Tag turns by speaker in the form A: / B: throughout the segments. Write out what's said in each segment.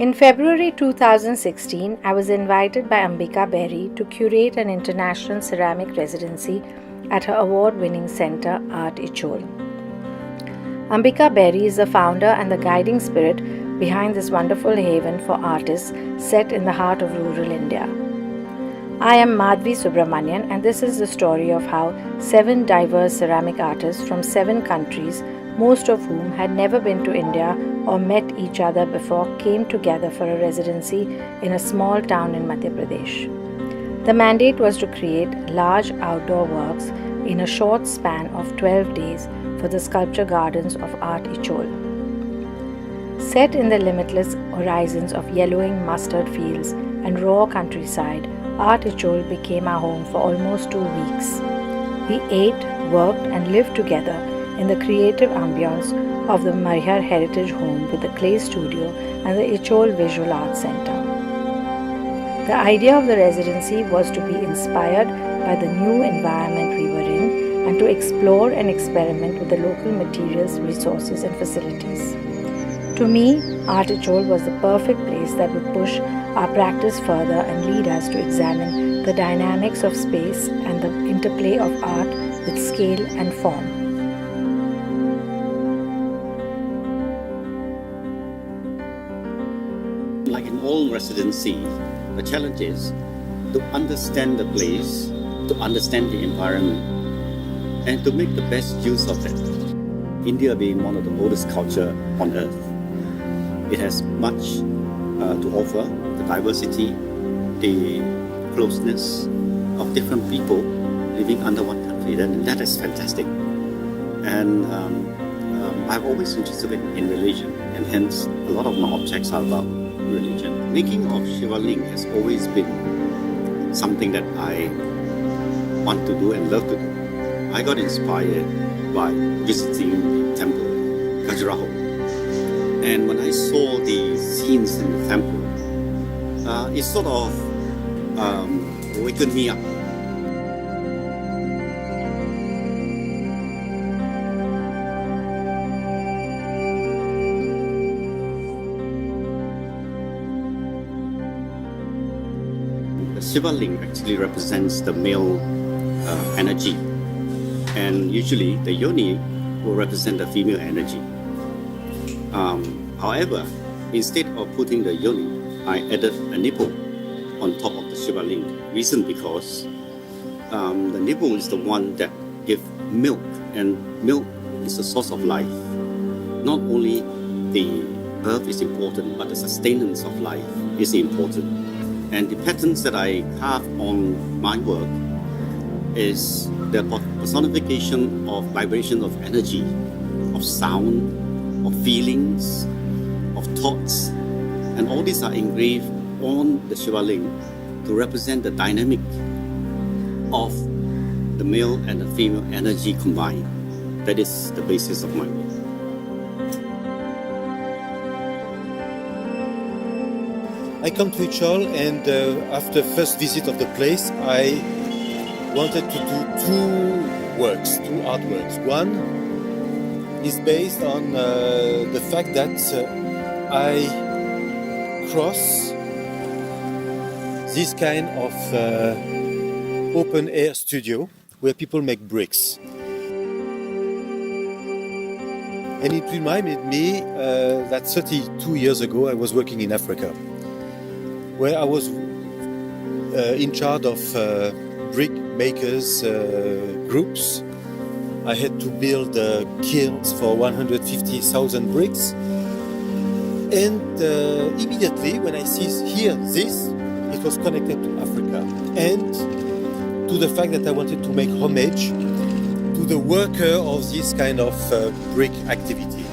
A: In February 2016, I was invited by Ambika Berry to curate an international ceramic residency at her award-winning center, Art Ichol. Ambika Berry is the founder and the guiding spirit behind this wonderful haven for artists set in the heart of rural India. I am Madhvi Subramanian, and this is the story of how 7 diverse ceramic artists from 7 countries, most of whom had never been to India or met each other before, came together for a residency in a small town in Madhya Pradesh. The mandate was to create large outdoor works in a short span of 12 days for the sculpture gardens of Art Ichol. Set in the limitless horizons of yellowing mustard fields and raw countryside, Art Ichol became our home for almost 2 weeks. We ate, worked and lived together in the creative ambience of the Marihar Heritage Home with the clay studio and the Ichol Visual Arts Center. The idea of the residency was to be inspired by the new environment we were in and to explore and experiment with the local materials, resources and facilities. To me, Art Ichol was the perfect place that would push our practice further and lead us to examine the dynamics of space and the interplay of art with scale and form.
B: Like in all residencies, the challenge is to understand the place, to understand the environment, and to make the best use of it. India being one of the oldest culture on earth, it has much to offer, the diversity, the closeness of different people living under one country, and that is fantastic. And I've always interested in religion, and hence a lot of my objects are about religion. Making of Shiva Ling has always been something that I want to do and love to do. I got inspired by visiting the temple, Khajuraho. And when I saw the scenes in the temple, it sort of awakened me up. The Shiva Ling actually represents the male energy, and usually the yoni will represent the female energy. However, instead of putting the yoni, I added a nipple on top of the Shiva Ling. Reason because the nipple is the one that gives milk, and milk is the source of life. Not only the birth is important, but the sustenance of life is important. And the patterns that I carve on my work is the personification of vibration of energy, of sound, of feelings, of thoughts, and all these are engraved on the Shiva Ling to represent the dynamic of the male and the female energy combined. That is the basis of my work.
C: I come to Ichol, and after first visit of the place, I wanted to do 2 artworks. One is based on the fact that I cross this kind of open air studio where people make bricks. And it reminded me that 32 years ago I was working in Africa, where I was in charge of brick makers groups. I had to build kilns for 150,000 bricks. And immediately when I see here this, it was connected to Africa and to the fact that I wanted to make homage to the worker of this kind of brick activity.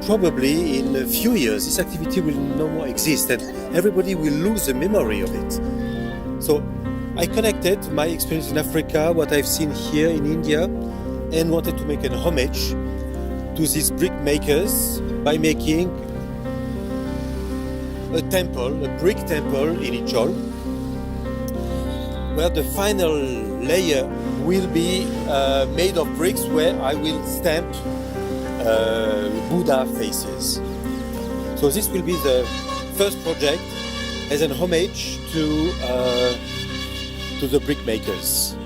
C: Probably in a few years this activity will no more exist and everybody will lose the memory of it. So I connected my experience in Africa, what I've seen here in India, and wanted to make an homage to these brick makers by making a temple, a brick temple in Ichol, where the final layer will be made of bricks, where I will stamp Buddha faces. So this will be the first project as an homage to the brick makers.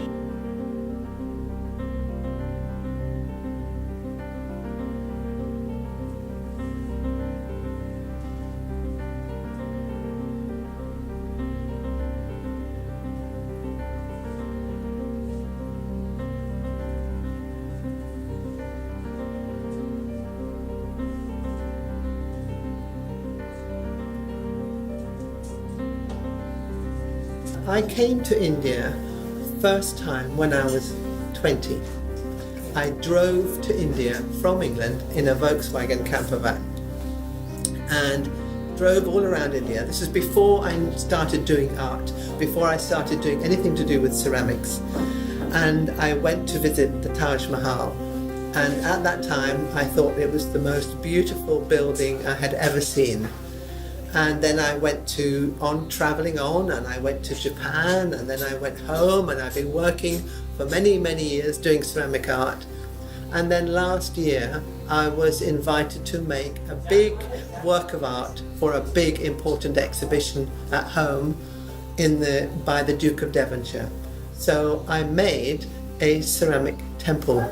D: I came to India first time when I was 20. I drove to India from England in a Volkswagen camper van and drove all around India. This is before I started doing art, before I started doing anything to do with ceramics. And I went to visit the Taj Mahal. And at that time, I thought it was the most beautiful building I had ever seen. And then I went traveling on, and I went to Japan, and then I went home, and I've been working for many, many years doing ceramic art. And then last year, I was invited to make a big work of art for a big important exhibition at home by the Duke of Devonshire. So I made a ceramic temple.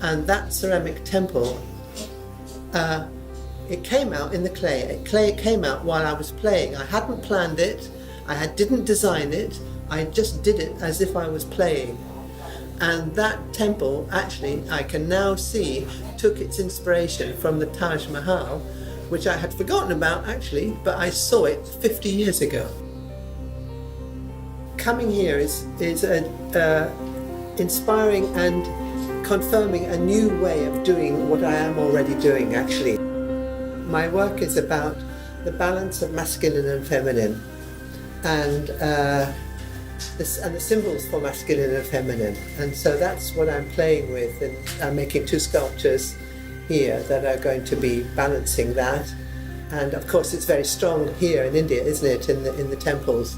D: And that ceramic temple, it came out in the clay. It came out while I was playing. I hadn't planned it. Didn't design it. I just did it as if I was playing. And that temple, actually, I can now see, took its inspiration from the Taj Mahal, which I had forgotten about, actually, but I saw it 50 years ago. Coming here is inspiring and confirming a new way of doing what I am already doing, actually. My work is about the balance of masculine and feminine, and the symbols for masculine and feminine. And so that's what I'm playing with, and I'm making two sculptures here that are going to be balancing that. And of course it's very strong here in India, isn't it, in the temples.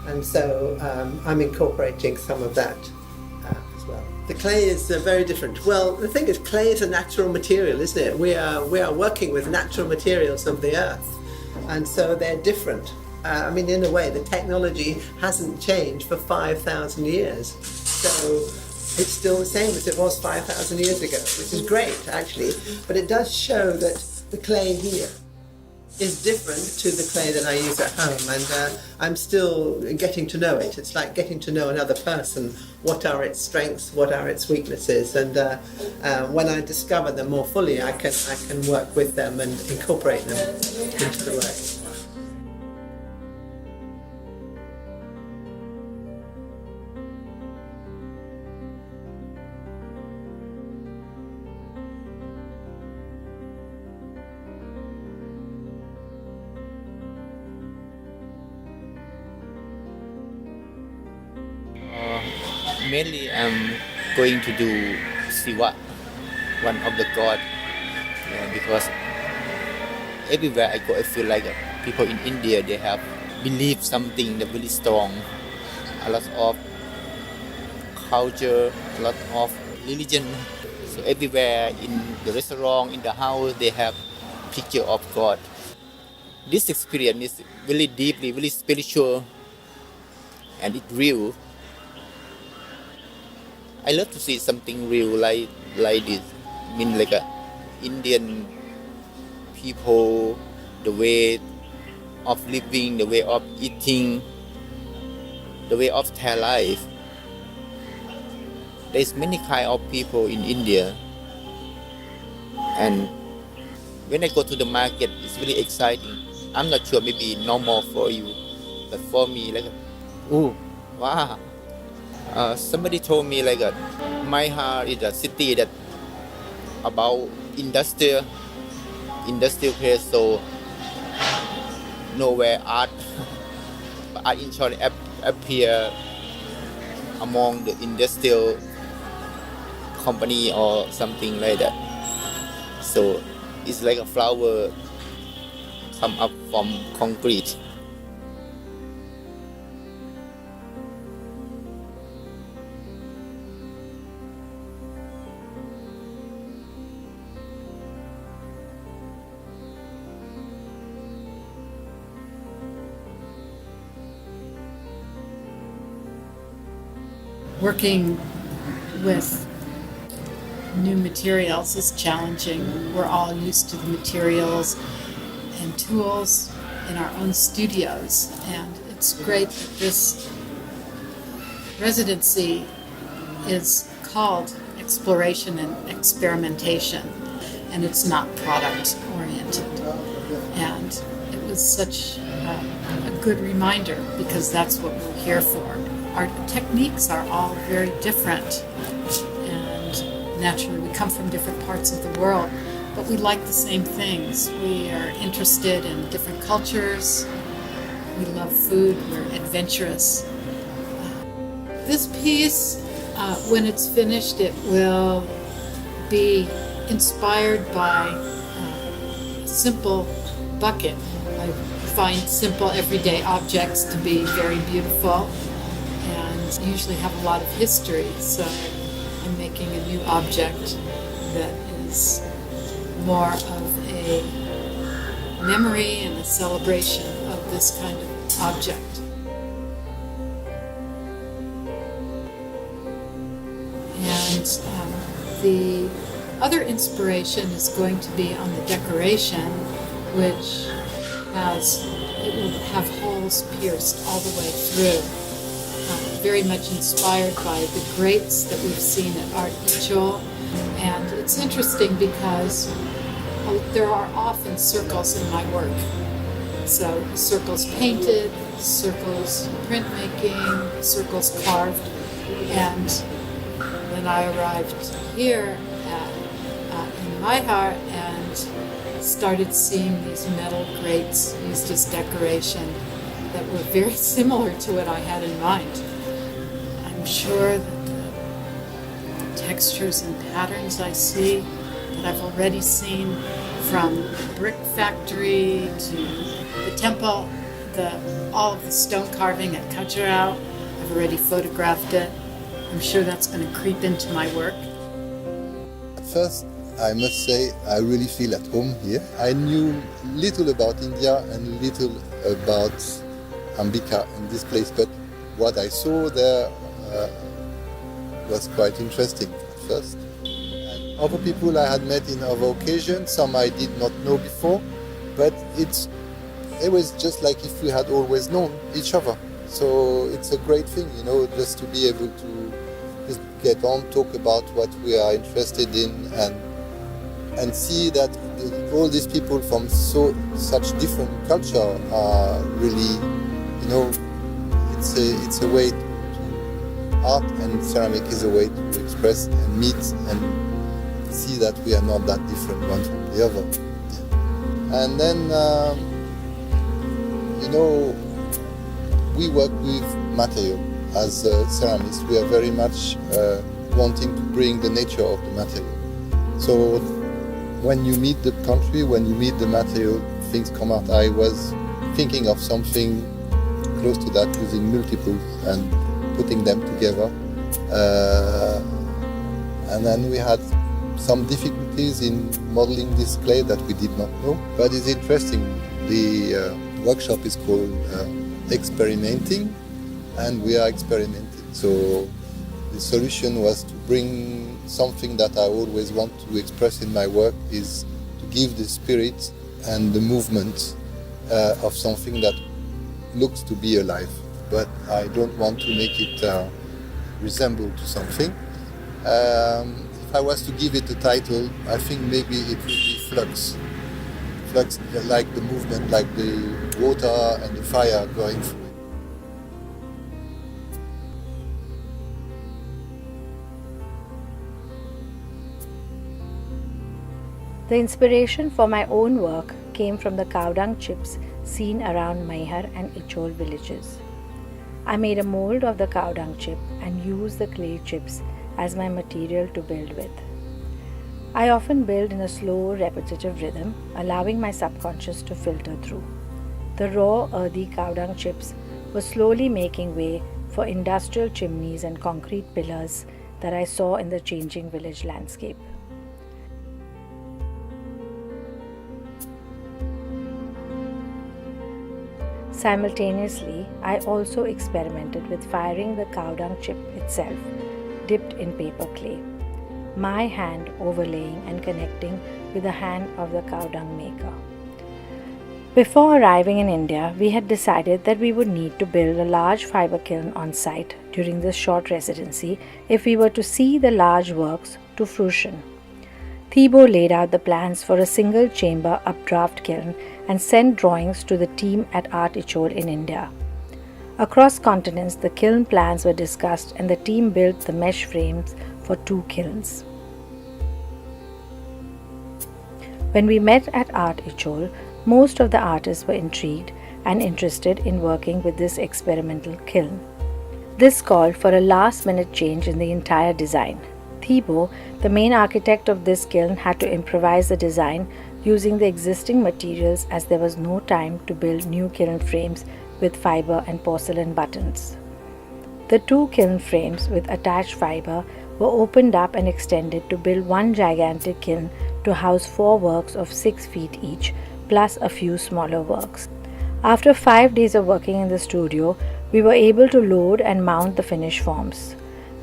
D: And so I'm incorporating some of that as well. The clay is very different. Well, the thing is, clay is a natural material, isn't it? We are working with natural materials of the earth, and so they're different. I mean, in a way, the technology hasn't changed for 5,000 years. So it's still the same as it was 5,000 years ago, which is great, actually. But it does show that the clay here is different to the clay that I use at home, and I'm still getting to know it. It's like getting to know another person. What are its strengths? What are its weaknesses? And when I discover them more fully, I can work with them and incorporate them into the work.
E: Mainly, I'm going to do Siva, one of the god, because everywhere I go, I feel like people in India, they have believed something that really strong. A lot of culture, a lot of religion. So everywhere in the restaurant, in the house, they have picture of God. This experience is really deeply, really spiritual, and it's real. I love to see something real like this. I mean, like Indian people, the way of living, the way of eating, the way of their life. There's many kind of people in India, and when I go to the market, it's really exciting. I'm not sure, maybe normal for you, but for me, like, oh, wow. Somebody told me like my heart is a city that about industrial place, so nowhere art insurance appear among the industrial company or something like that. So it's like a flower come up from concrete.
F: Working with new materials is challenging. We're all used to the materials and tools in our own studios, and it's great that this residency is called Exploration and Experimentation, and it's not product oriented. And it was such a good reminder, because that's what we're here for. Our techniques are all very different, and naturally we come from different parts of the world, but we like the same things. We are interested in different cultures, we love food, we're adventurous. This piece, when it's finished, it will be inspired by a simple bucket. I find simple everyday objects to be very beautiful and usually have a lot of history, so I'm making a new object that is more of a memory and a celebration of this kind of object. And the other inspiration is going to be on the decoration, which it will have holes pierced all the way through. Very much inspired by the grates that we've seen at Art Ichol. And it's interesting because there are often circles in my work. So circles painted, circles printmaking, circles carved. And then I arrived here in Maihar and started seeing these metal grates used as decoration that were very similar to what I had in mind. I'm sure that the textures and patterns I see that I've already seen, from the brick factory to the temple, all of the stone carving at Khajuraho, I've already photographed it. I'm sure that's going to creep into my work.
G: At first, I must say I really feel at home here. I knew little about India and little about Ambika in this place, but what I saw there was quite interesting at first. And other people I had met in other occasions, some I did not know before, but it was just like if we had always known each other. So it's a great thing, just to be able to just get on, talk about what we are interested in, and see that all these people from such different culture are really, it's a way art and ceramic is a way to express and meet and see that we are not that different one from the other. And then, we work with material. As ceramists, we are very much wanting to bring the nature of the material. So when you meet the country, when you meet the material, things come out. I was thinking of something close to that, using multiples and putting them together. And then we had some difficulties in modeling this clay that we did not know. But it's interesting. The workshop is called Experimenting, and we are experimenting. So the solution was to bring something that I always want to express in my work, is to give the spirit and the movement of something that looks to be alive, but I don't want to make it resemble to something. If I was to give it a title, I think maybe it would be Flux. Flux, like the movement, like the water and the fire going through it.
A: The inspiration for my own work came from the cow dung chips seen around Maihar and Ichol villages. I made a mold of the cow dung chip and used the clay chips as my material to build with. I often build in a slow, repetitive rhythm, allowing my subconscious to filter through. The raw, earthy cow dung chips were slowly making way for industrial chimneys and concrete pillars that I saw in the changing village landscape. Simultaneously, I also experimented with firing the cow dung chip itself, dipped in paper clay, my hand overlaying and connecting with the hand of the cow dung maker. Before arriving in India, we had decided that we would need to build a large fiber kiln on site during this short residency if we were to see the large works to fruition. Thibault laid out the plans for a single chamber updraft kiln and sent drawings to the team at Art Ichol in India. Across continents, the kiln plans were discussed and the team built the mesh frames for 2 kilns. When we met at Art Ichol, most of the artists were intrigued and interested in working with this experimental kiln. This called for a last-minute change in the entire design. Thibault, the main architect of this kiln, had to improvise the design using the existing materials as there was no time to build new kiln frames with fiber and porcelain buttons. The 2 kiln frames with attached fiber were opened up and extended to build one gigantic kiln to house 4 works of 6 feet each, plus a few smaller works. After 5 days of working in the studio, we were able to load and mount the finished forms.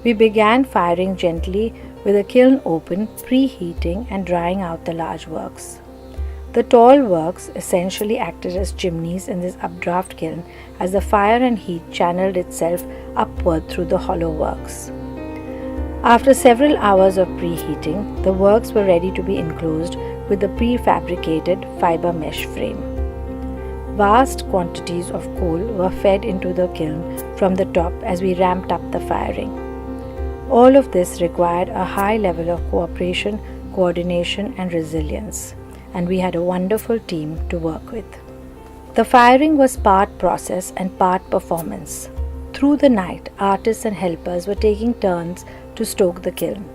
A: We began firing gently with the kiln open, preheating and drying out the large works. The tall works essentially acted as chimneys in this updraft kiln as the fire and heat channeled itself upward through the hollow works. After several hours of preheating, the works were ready to be enclosed with the prefabricated fiber mesh frame. Vast quantities of coal were fed into the kiln from the top as we ramped up the firing. All of this required a high level of cooperation, coordination and resilience, and we had a wonderful team to work with. The firing was part process and part performance. Through the night, artists and helpers were taking turns to stoke the kiln.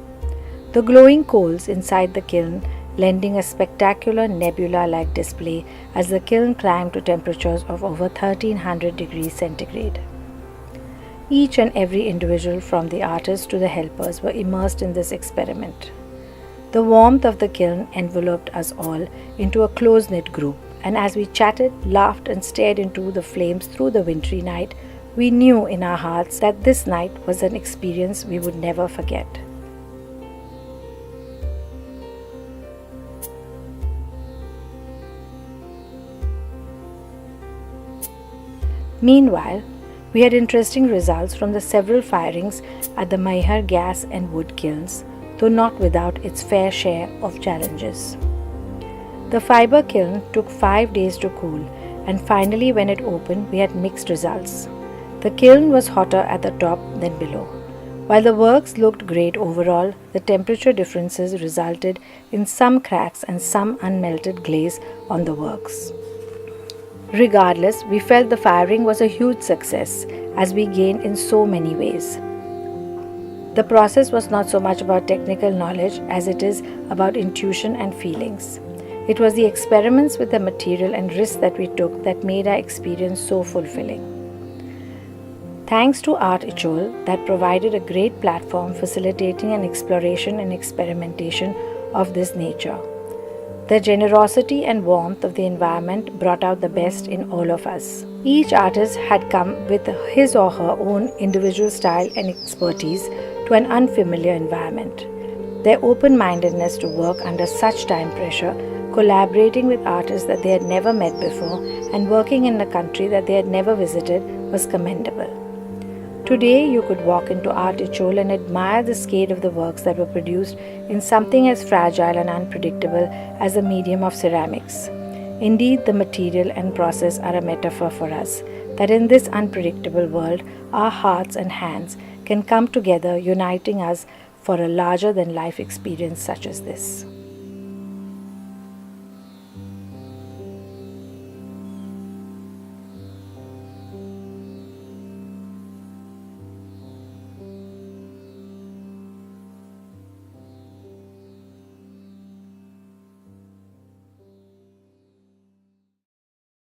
A: The glowing coals inside the kiln lending a spectacular nebula-like display as the kiln climbed to temperatures of over 1300 degrees centigrade. Each and every individual from the artists to the helpers were immersed in this experiment. The warmth of the kiln enveloped us all into a close-knit group, and as we chatted, laughed and stared into the flames through the wintry night, we knew in our hearts that this night was an experience we would never forget. Meanwhile, we had interesting results from the several firings at the Maihar gas and wood kilns, though not without its fair share of challenges. The fiber kiln took 5 days to cool, and finally when it opened we had mixed results. The kiln was hotter at the top than below. While the works looked great overall, the temperature differences resulted in some cracks and some unmelted glaze on the works. Regardless, we felt the firing was a huge success as we gained in so many ways. The process was not so much about technical knowledge as it is about intuition and feelings. It was the experiments with the material and risks that we took that made our experience so fulfilling. Thanks to Art Ichol that provided a great platform facilitating an exploration and experimentation of this nature. The generosity and warmth of the environment brought out the best in all of us. Each artist had come with his or her own individual style and expertise to an unfamiliar environment. Their open-mindedness to work under such time pressure, collaborating with artists that they had never met before, and working in a country that they had never visited was commendable. Today, you could walk into Art Ichol and admire the scale of the works that were produced in something as fragile and unpredictable as the medium of ceramics. Indeed, the material and process are a metaphor for us, that in this unpredictable world, our hearts and hands can come together, uniting us for a larger-than-life experience such as this.